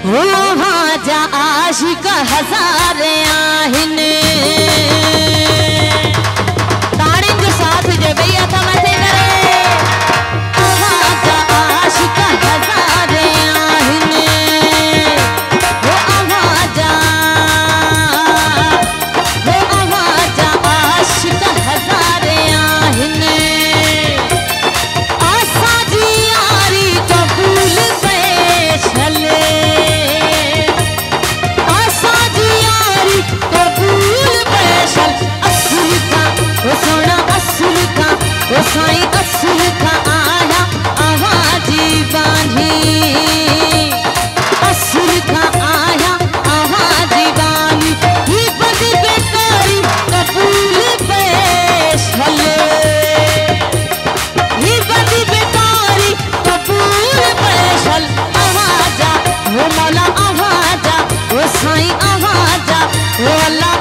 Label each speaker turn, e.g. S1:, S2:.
S1: वहाँ जा आशिक हजार आहिन ताड़ी जो साथ जो भैया था मथे करे वहाँ जा आशिक हजार आहिन वो वहाँ जा आशिक हजार आहिन असांजी यारी कबूल पे छले वो साईं असुल का आया आवाजी बांधी असुल का आया आवाजी बांधी ही बदी बेकारी कबूल पेश हले ही बदी बेकारी कबूल पेश हल आवाजा वो मौला आवाजा वो साईं आवाजा वो अल्लाह